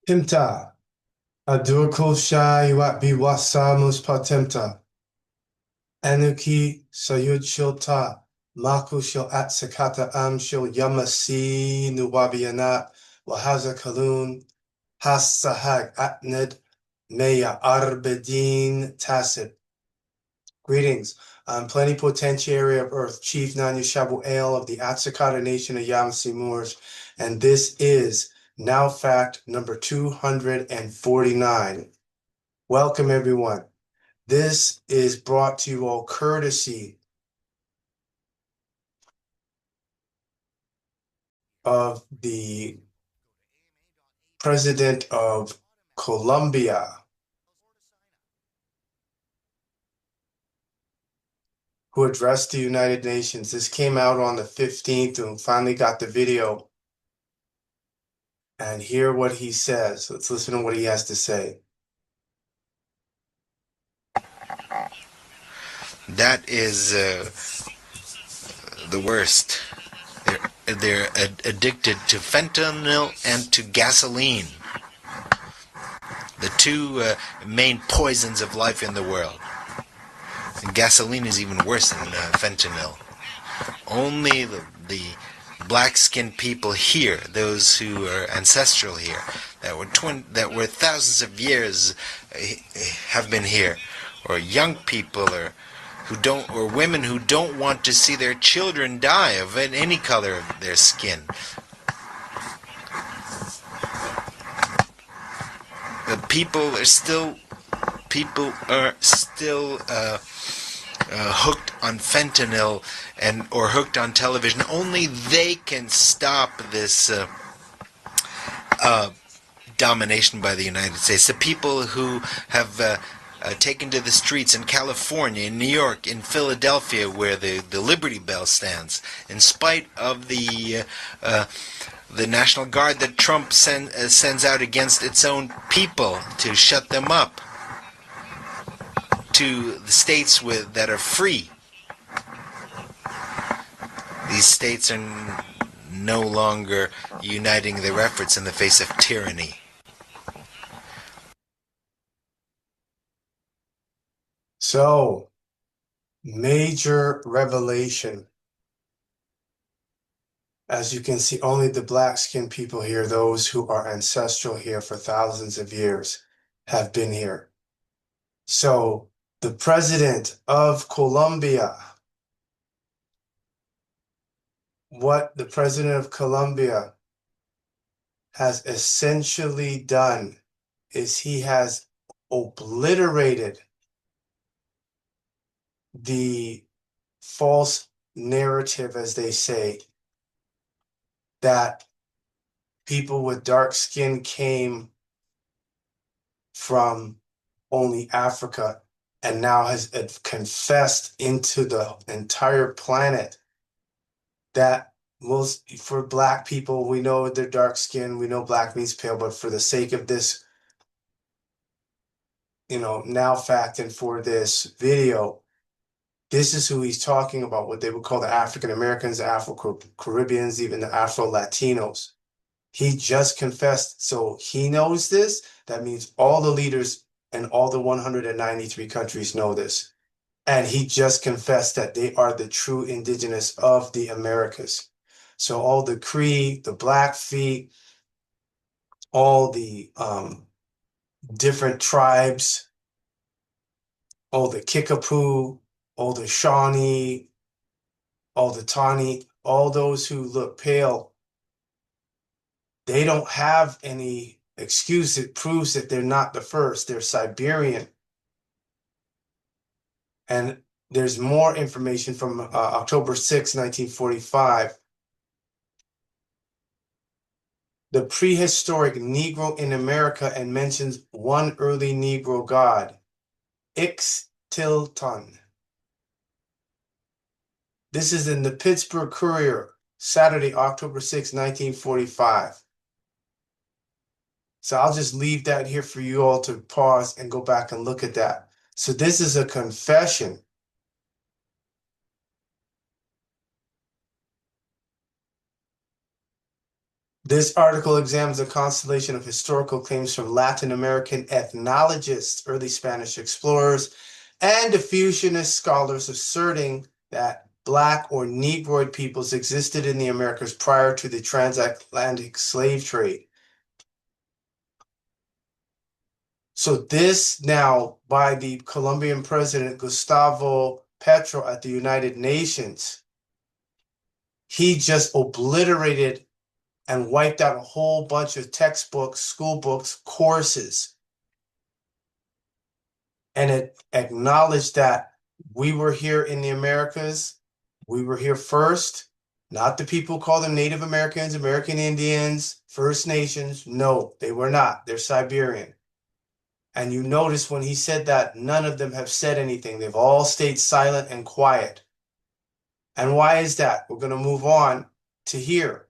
Timta, Adurko Shai Wat Biwasa Muspatimta, Anuki Sayud Shilta, Maku Shil Atsakata Am Shil Yamasi Nuwabianat, Wahaza Kalun, Hassahag Atned, Meya Arbedin Tassit. Greetings. I'm Plenipotentiary of Earth, Chief Nanyashabu Ale of the Atsakata Nation of Yamasee Moors, and this is Now Fact number 249. Welcome, everyone. This is brought to you all courtesy of the President of Colombia, who addressed the United Nations. This came out on the 15th and finally got the video and hear what he says. Let's listen to what he has to say. That is the worst. They're addicted to fentanyl and to gasoline, the two main poisons of life in the world. And gasoline is even worse than fentanyl. Only the black-skinned people here, those who are ancestral here, that were thousands of years have been here, or young people, or women who don't want to see their children die of any color of their skin. People are still hooked on fentanyl or hooked on television. Only they can stop this domination by the United States. The people who have taken to the streets in California, in New York, in Philadelphia, where the Liberty Bell stands, in spite of the National Guard that Trump sends out against its own people to shut them up, to the states that are free. These states are no longer uniting their efforts in the face of tyranny. So, major revelation. As you can see, only the black-skinned people here, those who are ancestral here for thousands of years, have been here. So, the president of Colombia, what the president of Colombia has essentially done is he has obliterated the false narrative, as they say, that people with dark skin came from only Africa and now has confessed into the entire planet that most for black people, we know they're dark skin, we know black means pale, but for the sake of this, now fact and for this video, this is who he's talking about, what they would call the African Americans, the Afro-Caribbeans, even the Afro-Latinos. He just confessed. So he knows this. That means all the leaders in all the 193 countries know this. And he just confessed that they are the true indigenous of the Americas. So all the Cree, the Blackfeet, all the different tribes, all the Kickapoo, all the Shawnee, all the Tawny, all those who look pale, they don't have any excuse. It proves that they're not the first. They're Siberian. And there's more information from October 6, 1945. The prehistoric Negro in America, and mentions one early Negro god, Ixtilton. This is in the Pittsburgh Courier, Saturday, October 6, 1945. So I'll just leave that here for you all to pause and go back and look at that. So this is a confession. This article examines a constellation of historical claims from Latin American ethnologists, early Spanish explorers, and diffusionist scholars asserting that Black or Negroid peoples existed in the Americas prior to the transatlantic slave trade. So this now by the Colombian president Gustavo Petro at the United Nations, he just obliterated and wiped out a whole bunch of textbooks, school books, courses, and it acknowledged that we were here in the Americas. We were here first, not the people who call them Native Americans, American Indians, First Nations. No, they were not. They're Siberian. And you notice when he said that, none of them have said anything. They've all stayed silent and quiet. And why is that? We're going to move on to here.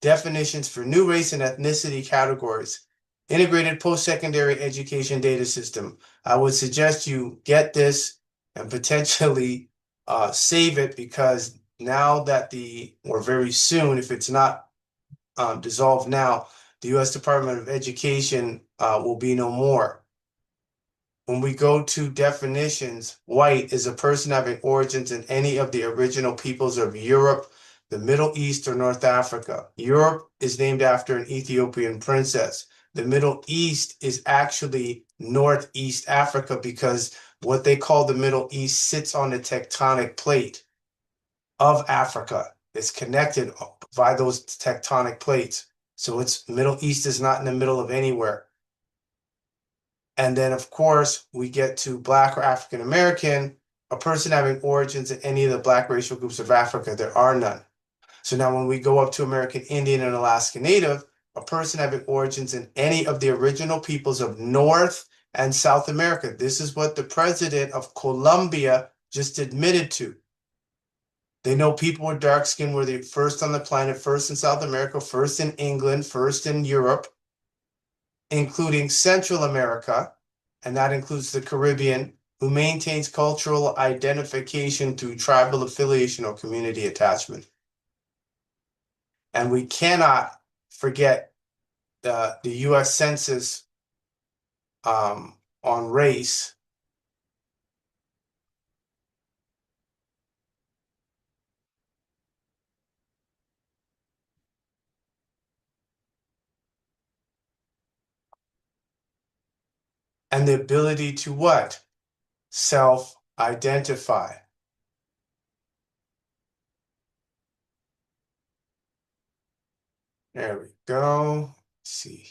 Definitions for new race and ethnicity categories. Integrated post-secondary education data system. I would suggest you get this and potentially save it, because now that or very soon, if it's not dissolved now, the U.S. Department of Education will be no more. When we go to definitions, white is a person having origins in any of the original peoples of Europe, the Middle East, or North Africa. Europe is named after an Ethiopian princess. The Middle East is actually Northeast Africa, because what they call the Middle East sits on the tectonic plate of Africa. It's connected by those tectonic plates. So it's Middle East is not in the middle of anywhere. And then, of course, we get to Black or African American, a person having origins in any of the Black racial groups of Africa. There are none. So now when we go up to American Indian and Alaska Native, a person having origins in any of the original peoples of North and South America. This is what the president of Colombia just admitted to. They know people with dark skin were the first on the planet, first in South America, first in England, first in Europe, including Central America, and that includes the Caribbean, who maintains cultural identification through tribal affiliation or community attachment. And we cannot forget the US Census on race. And the ability to what? Self-identify. There we go. Let's see.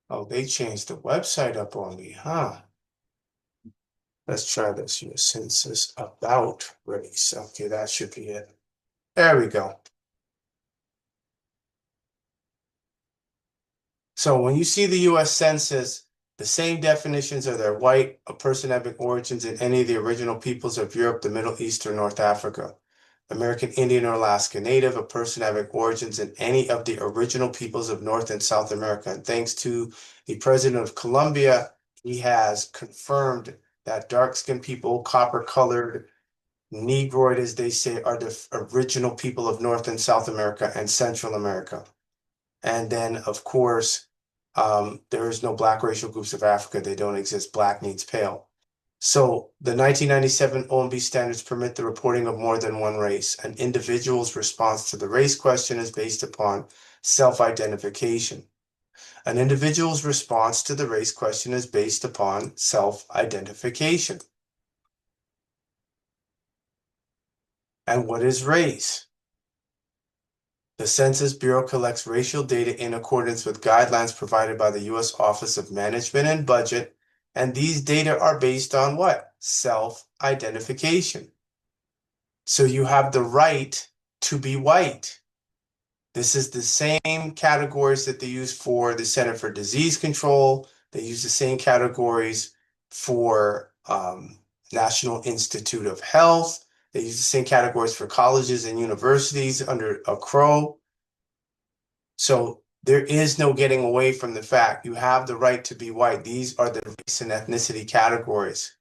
Oh, they changed the website up on me, huh? Let's try this here. Census about race. Okay, that should be it. There we go. So when you see the US Census, the same definitions are there: white, a person having origins in any of the original peoples of Europe, the Middle East, or North Africa. American Indian or Alaska Native, a person having origins in any of the original peoples of North and South America. And thanks to the president of Colombia, he has confirmed that dark-skinned people, copper-colored, Negroid, as they say, are the original people of North and South America and Central America. And then, of course, there is no Black racial groups of Africa. They don't exist. Black means pale. So the 1997 OMB standards permit the reporting of more than one race. An individual's response to the race question is based upon self-identification. An individual's response to the race question is based upon self-identification. And what is race? The Census Bureau collects racial data in accordance with guidelines provided by the U.S. Office of Management and Budget, and these data are based on what? Self-identification. So you have the right to be white. This is the same categories that they use for the Center for Disease Control. They use the same categories for National Institute of Health. They use the same categories for colleges and universities under a crow. So there is no getting away from the fact you have the right to be white. These are the race and ethnicity categories.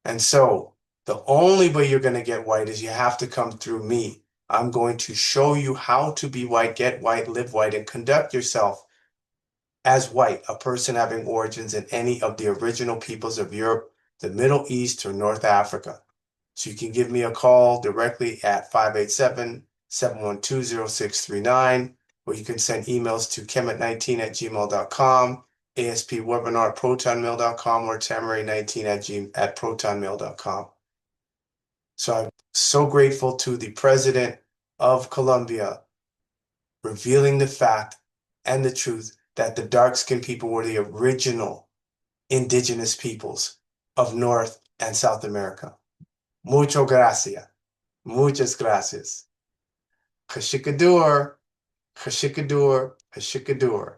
And so the only way you're going to get white is you have to come through me. I'm going to show you how to be white, get white, live white, and conduct yourself as white, a person having origins in any of the original peoples of Europe, the Middle East, or North Africa. So you can give me a call directly at 587-712-0639, or you can send emails to kemet19@gmail.com, aspwebinar@protonmail.com, or tamaray19@protonmail.com. So I'm so grateful to the president of Colombia revealing the fact and the truth that the dark-skinned people were the original indigenous peoples of North and South America. Mucho gracias. Muchas gracias. Kashikadur, Kashikadur, Kashikadur.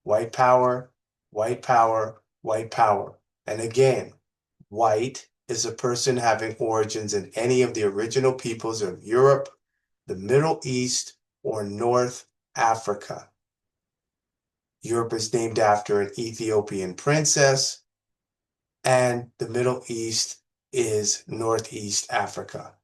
White power, white power, white power. And again, white is a person having origins in any of the original peoples of Europe, the Middle East, or North Africa. Europe is named after an Ethiopian princess, and the Middle East is Northeast Africa.